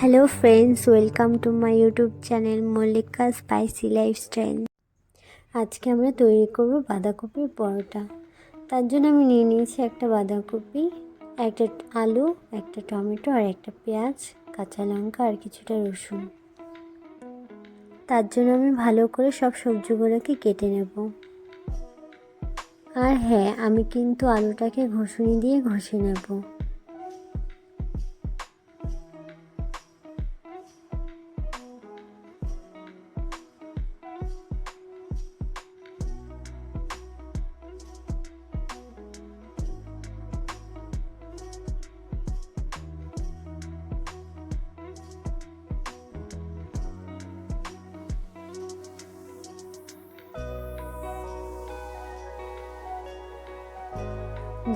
Hello friends, welcome to my YouTube channel Mallika spicy lifestyle. আজকে আমরা তৈরি করব বাঁধাকপির পরোটা। তার জন্য আমি নিয়ে নিয়েছি একটা বাঁধাকপি, একটা আলু, একটা টমেটো আর একটা পেঁয়াজ, কাঁচা লঙ্কা আর কিছুটা রসুন। তার জন্য আমি ভালো করে সব সবজিগুলোকে কেটে নেব। আর হ্যাঁ, আমি কিন্তু আলুটাকে ঘষুনি দিয়ে ঘষে নেব।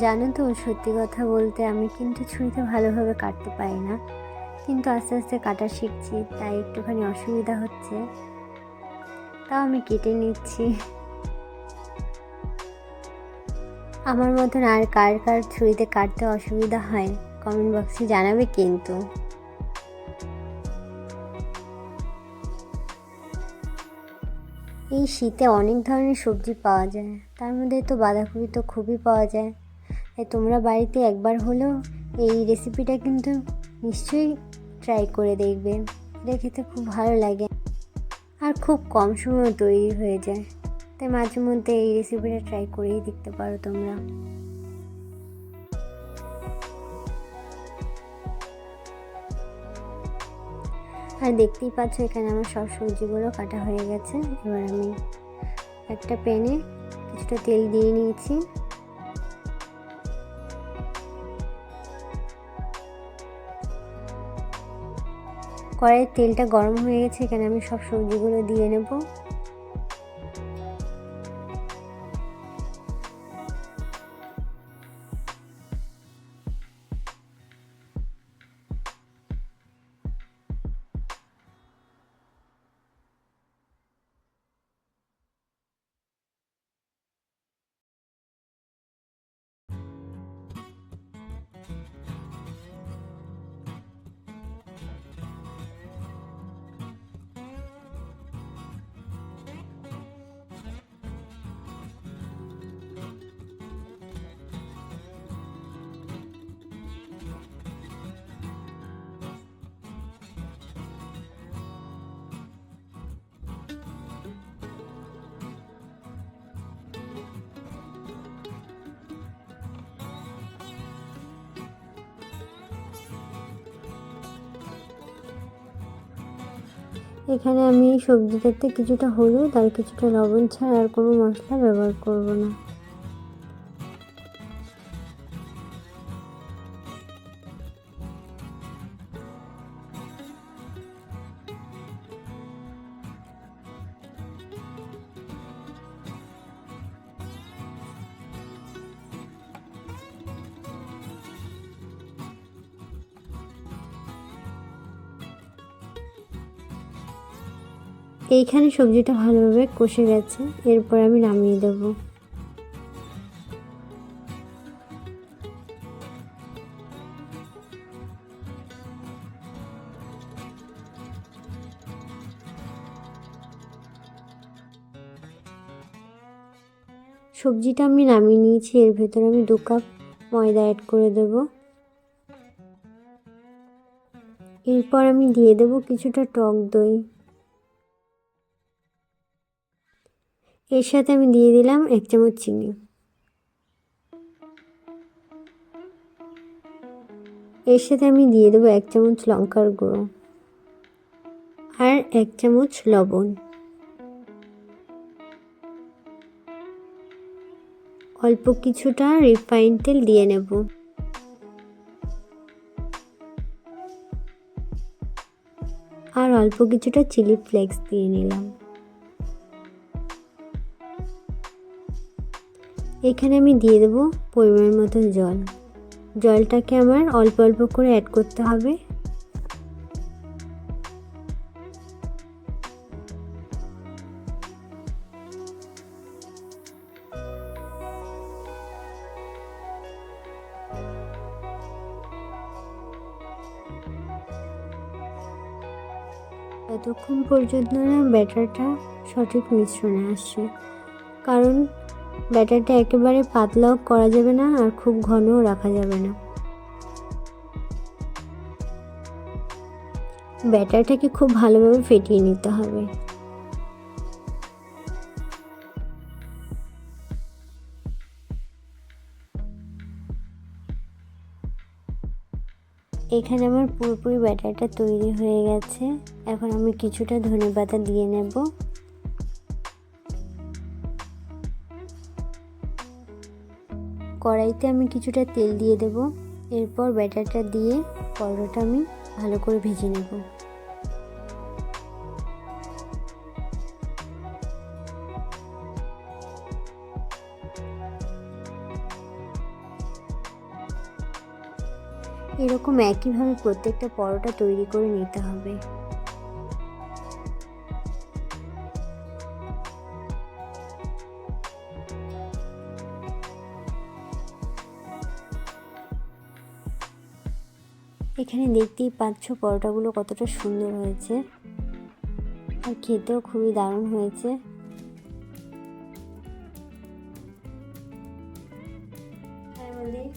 জানো তো, সত্যি কথা বলতে আমি কিন্তু ছুরিতে ভালোভাবে কাটতে পারি না, কিন্তু আস্তে আস্তে কাটা শিখছি, তাই একটুখানি অসুবিধা হচ্ছে, তাও আমি কেটে নিচ্ছি। আমার মতন আর কার কার ছুরিতে কাটতে অসুবিধা হয় কমেন্ট বক্সে জানাবে কিন্তু। এই শীতে অনেক ধরনের সবজি পাওয়া যায়, তার মধ্যে তো বাঁধাকপি তো খুবই পাওয়া যায়। তাই তোমরা বাড়িতে একবার হলেও এই রেসিপিটা কিন্তু নিশ্চয়ই ট্রাই করে দেখবে। এটা খেতে খুব ভালো লাগে আর খুব কম সময়ে তৈরি হয়ে যায়, তাই মাঝে মধ্যে এই রেসিপিটা ট্রাই করেই দেখতে পারো তোমরা। আর দেখতেই পাচ্ছ এখানে আমার সব সবজিগুলো কাটা হয়ে গেছে। এবার আমি একটা প্যানে কিছুটা তেল দিয়ে নিয়েছি। কড়াইয়ের তেলটা গরম হয়ে গেছে, এখানে আমি সব সবজিগুলো দিয়ে নেব। এখানে আমি সবজিটাতে কিছুটা হলুদ আর কিছুটা লবণ ছাড়া আর কোনো মশলা ব্যবহার করব না। এইখানে সবজিটা ভালোভাবে কষে গেছে, এরপর আমি নামিয়ে দেব। সবজিটা আমি নামিয়ে নিয়েছি, এর ভেতরে আমি 2 কাপ ময়দা অ্যাড করে দেব। এরপর আমি দিয়ে দেব কিছুটা টক দই। এর সাথে আমি দিয়ে দিলাম 1 চামচ চিনি। এর সাথে আমি দিয়ে দেবো 1 চামচ লঙ্কার গুঁড়ো আর 1 চামচ লবণ। অল্প কিছুটা রিফাইন তেল দিয়ে নেব। আর অল্প কিছুটা চিলি ফ্লেক্স দিয়ে নিলাম। এখানে আমি দিয়ে দেব পরিমাণ মতন জল। জলটাকে আমার অল্প অল্প করে অ্যাড করতে হবে। ততক্ষণ পর্যন্ত না ব্যাটারটা সঠিক মিশ্রণে আসছে, কারণ ব্যাটারটা একেবারে পাতলাও করা যাবে না আর খুব ঘনও রাখা যাবে না। ব্যাটারটাকে খুব ভালোভাবে ফেটিয়ে নিতে হবে। এখানে আমার পুরোপুরি ব্যাটারটা তৈরি হয়ে গেছে। এখন আমি কিছুটা ধনেপাতা দিয়ে নেব। কড়াইতে আমি কিছুটা তেল দিয়ে দেব। এরপর ব্যাটারটা দিয়ে পরোটাটা আমি ভালো করে ভেজে নেব। এরকম একইভাবে প্রত্যেকটা পরোটা তৈরি করে নিতে হবে। এখানে দেখতেই পাচ্ছ পরোটাগুলো কতটা সুন্দর হয়েছে আর খেতেও খুবই দারুণ হয়েছে। আমাদের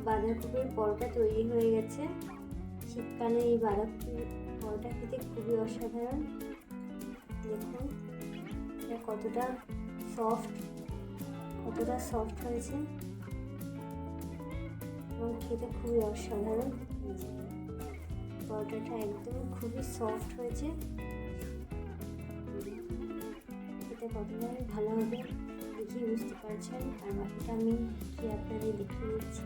বাঁধাকপির পরোটা তৈরি হয়ে গেছে। শীতকালে এই বাঁধাকপির পরোটা খেতে খুবই অসাধারণ। দেখুন এটা কতটা সফট হয়েছে এবং খেতে খুবই অসাধারণ। পরোটাটা একদম খুবই সফট হয়েছে, খেতে কতটা ভালো হবে দেখেই বুঝতে পারছেন। আর বাকিটা আমি আপনাদের দেখিয়ে দিচ্ছি।